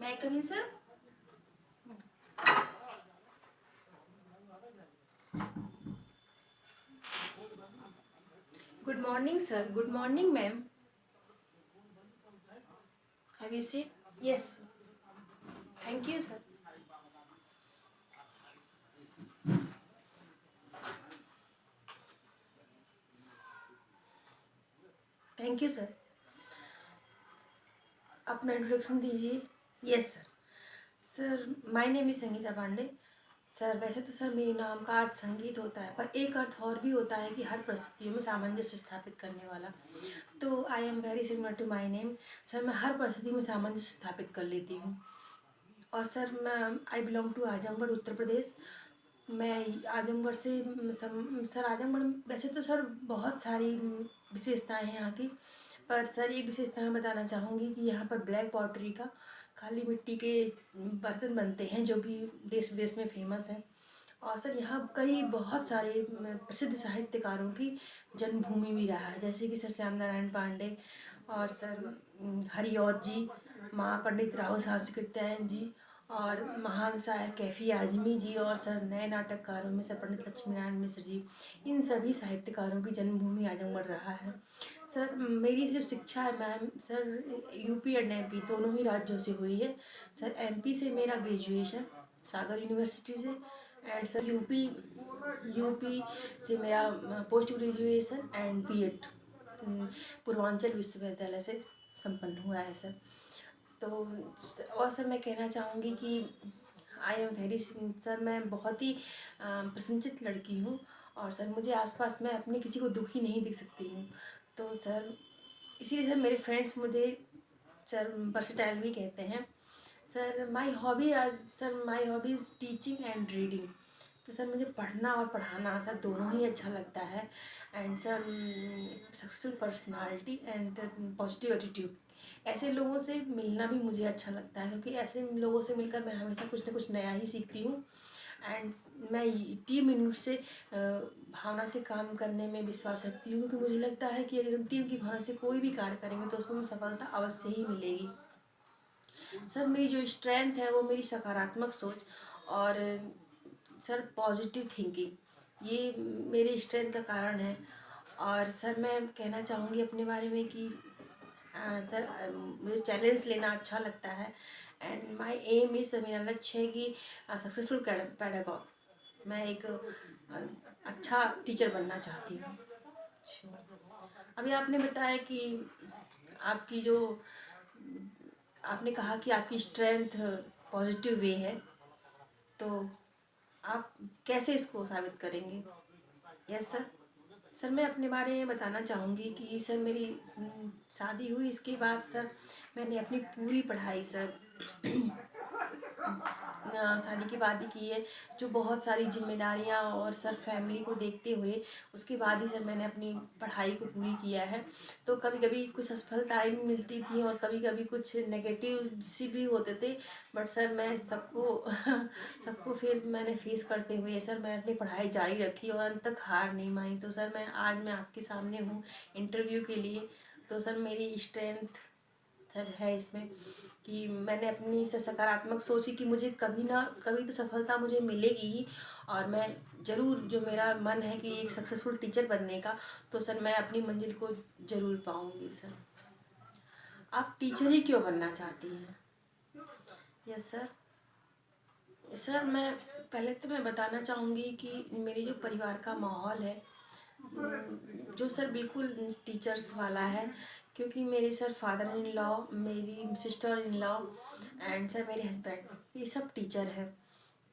May I come in, sir? Good morning, sir. Good morning, ma'am. Have you seen? Yes. Thank you, sir. Thank you, sir. अपना introduction दीजिए. Yes sir. Sir my name is Sangeeta Pandey. Sir वैसे तो sir मेरे नाम का अर्थ संगीत होता है, पर एक अर्थ और भी होता है कि हर परिस्थितियों में सामंजस्य स्थापित करने वाला. तो I am very similar to my name. Sir मैं हर परिस्थिति में सामंजस्य स्थापित कर लेती हूँ. और सर मैं I belong to Azamgarh Uttar Pradesh. मैं आजमगढ़ से सर आजमगढ़ वैसे तो सर बहुत सारी विशेषताएं हैं यहाँ की, पर सर एक विशेषता मैं बताना चाहूँगी कि यहाँ पर ब्लैक पॉटरी का काली मिट्टी के बर्तन बनते हैं जो कि देश विदेश में फेमस हैं. और सर यहाँ कई बहुत सारे प्रसिद्ध साहित्यकारों की जन्मभूमि भी रहा है, जैसे कि सर श्याम नारायण पांडे और सर हरिऔध जी, माँ पंडित राहुल सांस्कृत्यायन जी और महान शायर कैफ़ी आज़मी जी और सर नए नाटककारों में सर पंडित लक्ष्मी नारायण मिश्र जी. इन सभी साहित्यकारों की जन्मभूमि आजमगढ़ रहा है. सर मेरी जो शिक्षा है ma'am sir UP and MP दोनों ही राज्यों से हुई है. सर एमपी से मेरा ग्रेजुएशन सागर यूनिवर्सिटी से, एंड सर यूपी से मेरा post graduation and BEd Purvanchal विश्वविद्यालय से संपन्न हुआ है सर. तो और सर मैं कहना चाहूँगी कि आई एम वेरी सर मैं बहुत ही प्रसन्नचित्त लड़की हूँ. और सर मुझे आसपास में अपने किसी को दुखी नहीं दिख सकती हूँ. तो सर इसीलिए सर मेरे फ्रेंड्स मुझे सर वर्सेटाइल भी कहते हैं. Sir my hobby is teaching and reading. तो सर मुझे पढ़ना और पढ़ाना सर दोनों ही अच्छा लगता है. And sir successful personality and positive attitude, ऐसे लोगों से मिलना भी मुझे अच्छा लगता है, क्योंकि ऐसे लोगों से मिलकर मैं हमेशा कुछ ना कुछ नया ही सीखती हूँ. एंड मैं टीम यूनिट से भावना से काम करने में विश्वास रखती हूँ, क्योंकि मुझे लगता है कि अगर हम टीम की भावना से कोई भी कार्य करेंगे तो उसमें सफलता अवश्य ही मिलेगी. सर मेरी जो स्ट्रेंथ है वो मेरी सकारात्मक सोच और सर पॉजिटिव थिंकिंग, ये मेरे स्ट्रेंथ का कारण है. और सर मैं कहना चाहूँगी अपने बारे में कि सर मुझे चैलेंज लेना अच्छा लगता है. एंड माय एम इज़, मेरा लक्ष्य है कि सक्सेसफुल पैडागॉग, मैं एक अच्छा टीचर बनना चाहती हूँ. अभी आपने बताया कि आपकी जो आपने कहा कि आपकी स्ट्रेंथ पॉजिटिव वे है, तो आप कैसे इसको साबित करेंगे? Yes sir. सर मैं अपने बारे में बताना चाहूँगी कि सर मेरी शादी हुई, इसके बाद सर मैंने अपनी पूरी पढ़ाई सर शादी के बाद ही की है, जो बहुत सारी जिम्मेदारियां और सर फैमिली को देखते हुए उसके बाद ही सर मैंने अपनी पढ़ाई को पूरी किया है. तो कभी कभी कुछ असफलताएं भी मिलती थी और कभी कभी कुछ नेगेटिव सी भी होते थे, बट सर मैं सबको सबको फिर मैंने फेस करते हुए सर मैं अपनी पढ़ाई जारी रखी और अंत तक हार नहीं मानी. तो सर मैं आज मैं आपके सामने हूँ इंटरव्यू के लिए. तो सर मेरी स्ट्रेंथ सर है इसमें कि मैंने अपनी से सकारात्मक सोची कि मुझे कभी ना कभी तो सफलता मुझे मिलेगी ही, और मैं ज़रूर, जो मेरा मन है कि एक सक्सेसफुल टीचर बनने का, तो सर मैं अपनी मंजिल को ज़रूर पाऊँगी. सर आप टीचर ही क्यों बनना चाहती हैं? Yes sir. सर मैं पहले तो मैं बताना चाहूँगी कि मेरे जो परिवार का माहौल है जो सर बिल्कुल टीचर्स वाला है, क्योंकि मेरे सर फादर इन लॉ, मेरी sister in law and sir मेरे हस्बैंड ये सब टीचर हैं.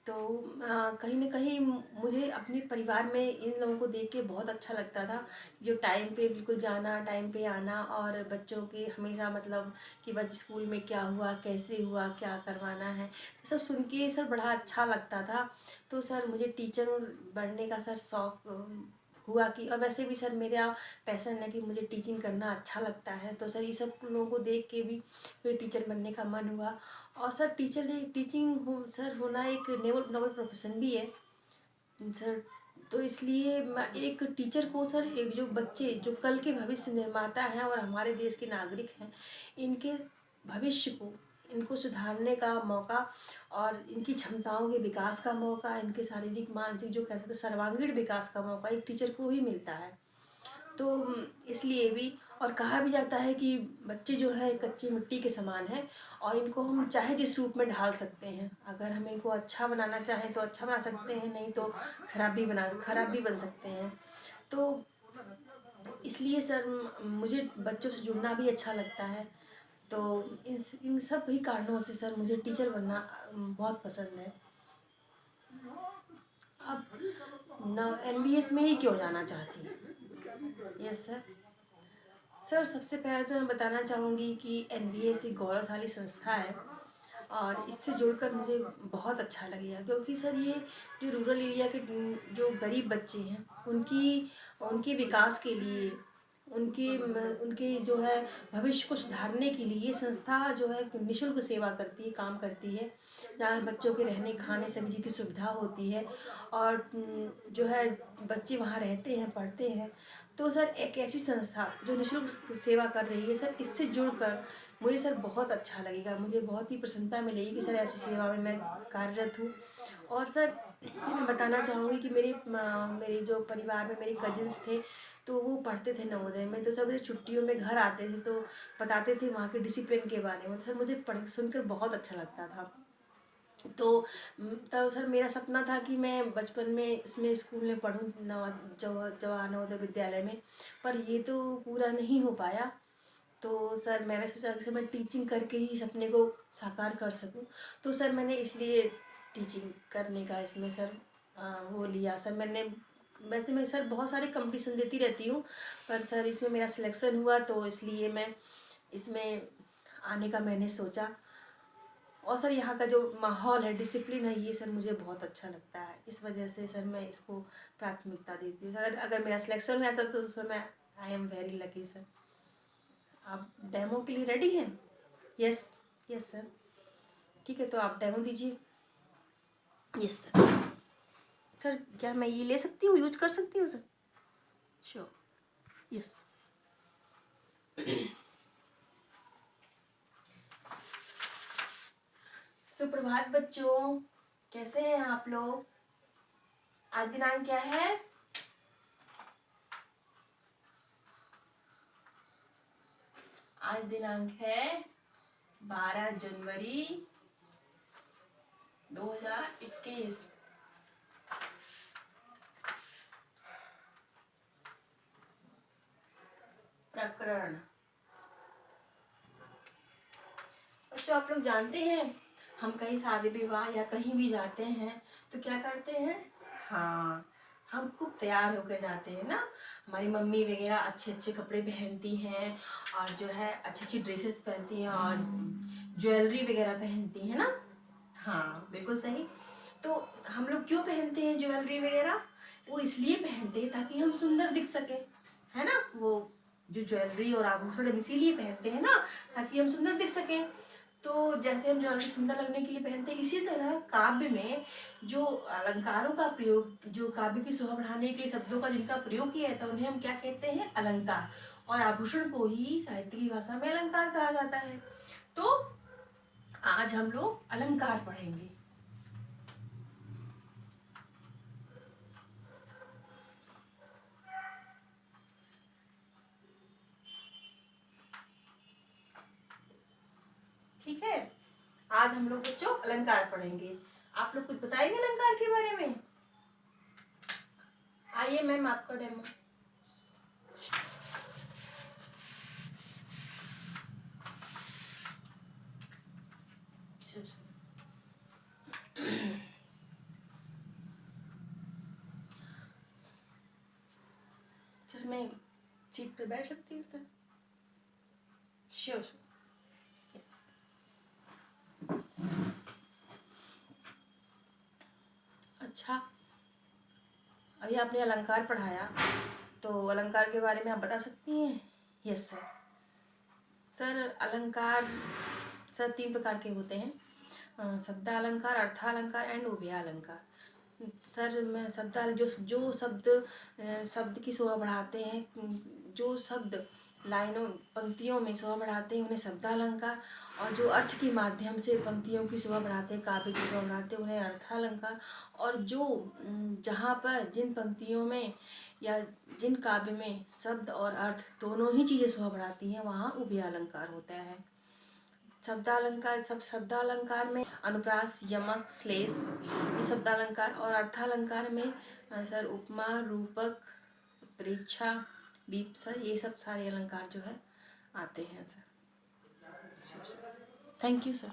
तो कहीं ना कहीं मुझे अपने परिवार में इन लोगों को देख के बहुत अच्छा लगता था, जो टाइम पे बिल्कुल जाना, टाइम पे आना, और बच्चों के हमेशा मतलब कि बच्चे स्कूल में क्या हुआ, कैसे हुआ, क्या करवाना है, तो सब सुन के सर बड़ा अच्छा लगता था. तो सर मुझे टीचर बनने का सर शौक हुआ कि, और वैसे भी सर मेरा पैसन है कि मुझे टीचिंग करना अच्छा लगता है. तो सर ये सब लोगों को देख के भी कोई टीचर बनने का मन हुआ. और सर टीचिंग सर होना एक नोबल नोबल प्रोफेशन भी है सर. तो इसलिए मैं एक टीचर को सर, एक जो बच्चे जो कल के भविष्य निर्माता हैं और हमारे देश के नागरिक हैं, इनके भविष्य को इनको सुधारने का मौका और इनकी क्षमताओं के विकास का मौका, इनके शारीरिक मानसिक जो कहते हैं सर्वांगीण विकास का मौका एक टीचर को ही मिलता है। तो इसलिए भी, और कहा भी जाता है कि बच्चे जो है कच्ची मिट्टी के समान हैं और इनको हम चाहे जिस रूप में ढाल सकते हैं। अगर हम इनको अच्छा बनाना चाहें तो अच्छा बना सकते हैं, नहीं तो खराब भी बन सकते हैं। तो इसलिए सर मुझे बच्चों से जुड़ना भी अच्छा लगता है। तो इन सब ही कारणों से सर मुझे टीचर बनना बहुत पसंद है। अब न एनवीएस में ही क्यों जाना चाहती हैं? Yes sir. सर सबसे पहले तो मैं बताना चाहूँगी कि एनवीएस एक गौरवशाली संस्था है और इससे जुड़कर मुझे बहुत अच्छा लगेगा, क्योंकि सर ये जो रूरल एरिया के जो गरीब बच्चे हैं उनके विकास के लिए, उनके जो है भविष्य को सुधारने के लिए ये संस्था जो है निःशुल्क सेवा करती है, काम करती है, जहाँ बच्चों के रहने खाने सभी चीज़ की सुविधा होती है और जो है बच्चे वहाँ रहते हैं, पढ़ते हैं। तो सर एक ऐसी संस्था जो निःशुल्क सेवा कर रही है सर, इससे जुड़कर मुझे सर बहुत अच्छा लगेगा, मुझे बहुत ही प्रसन्नता मिलेगी कि सर ऐसी सेवा में मैं कार्यरत हूँ। और सर ये मैं बताना चाहूँगी कि मेरे जो परिवार में मेरे कजिन्स थे तो वो पढ़ते थे नवोदय में, तो सब छुट्टियों में घर आते थे तो बताते थे वहाँ के डिसिप्लिन के बारे में। तो सर मुझे पढ़ सुनकर बहुत अच्छा लगता था। तो तब सर मेरा सपना था कि मैं बचपन में इसमें स्कूल में पढ़ूँ, जवाहर नवोदय विद्यालय में, पर ये तो पूरा नहीं हो पाया। तो सर मैंने सोचा कि सर मैं टीचिंग करके ही सपने को साकार कर सकूं। तो सर मैंने इसलिए टीचिंग करने का इसमें सर वो लिया सर मैंने। वैसे मैं सर बहुत सारे कंपटीशन देती रहती हूँ, पर सर इसमें मेरा सिलेक्शन हुआ तो इसलिए मैं इसमें आने का मैंने सोचा। और सर यहाँ का जो माहौल है, डिसिप्लिन है, ये सर मुझे बहुत अच्छा लगता है। इस वजह से सर मैं इसको प्राथमिकता देती हूँ। अगर मेरा सिलेक्शन हुआ था तो सर मैं आई एम वेरी लकी सर। आप डेमो के लिए रेडी हैं? Yes yes sir. ठीक है, तो आप डेमो दीजिए। Yes sir. सर क्या मैं ये ले सकती हूँ, यूज कर सकती हूँ सर? श्योर। यस। सुप्रभात बच्चों, कैसे हैं आप लोग? आज दिनांक क्या है? आज दिनांक है 12 जनवरी 2021। प्रकरण बच्चों, आप लोग जानते हैं हम कहीं शादी विवाह या कहीं भी जाते हैं तो क्या करते हैं? हाँ, हम खूब तैयार होकर जाते हैं ना। हमारी मम्मी वगैरह अच्छे अच्छे कपड़े पहनती हैं और जो है अच्छी अच्छी ड्रेसेस पहनती हैं और ज्वेलरी वगैरह पहनती हैं ना। हाँ बिल्कुल सही। तो हम लोग क्यों पहनते हैं ज्वेलरी वगैरह? वो इसलिए पहनते हैं ताकि हम सुंदर दिख सके, है ना। वो जो ज्वेलरी और आभूषण हम इसीलिए पहनते हैं ना, ताकि हम सुंदर दिख सकें। तो जैसे हम ज्वेलरी सुंदर लगने के लिए पहनते हैं, इसी तरह काव्य में जो अलंकारों का प्रयोग, जो काव्य की शोभा बढ़ाने के लिए शब्दों का जिनका प्रयोग किया जाता है उन्हें हम क्या कहते हैं? अलंकार। और आभूषण को ही साहित्य की भाषा में अलंकार कहा जाता है। तो आज हम लोग अलंकार पढ़ेंगे। ठीक है, आज हम लोग बच्चों अलंकार पढ़ेंगे। आप लोग कुछ बताएंगे अलंकार के बारे में? आइए मैम, आपका डेमो। सर मैं सीट पे बैठ सकती हूँ सर? Sure sir. अच्छा, अभी आपने अलंकार पढ़ाया तो अलंकार के बारे में आप बता सकती हैं? Yes sir. सर अलंकार सर 3 प्रकार के होते हैं, शब्दालंकार, अर्थालंकार एंड उभयालंकार। सर मैं जो शब्द की शोभा बढ़ाते हैं, जो शब्द लाइनों पंक्तियों में शोभा बढ़ाते हैं उन्हें शब्दालंकार, और जो अर्थ के माध्यम से पंक्तियों की शोभा बढ़ाते हैं, काव्य की शोभा बढ़ाते हैं, उन्हें अर्थालंकार। और जो जहाँ पर जिन पंक्तियों में या जिन काव्य में शब्द और अर्थ दोनों ही चीज़ें शोभा बढ़ाती हैं, वहाँ उभयालंकार होता है। शब्दालंकार में अनुप्रास, यमक, श्लेष, ये शब्दालंकार। और अर्थालंकार में सर उपमा, रूपक, उत्प्रेक्षा, वीप्सा, ये सब सारे अलंकार जो है आते हैं सर। Thank you sir.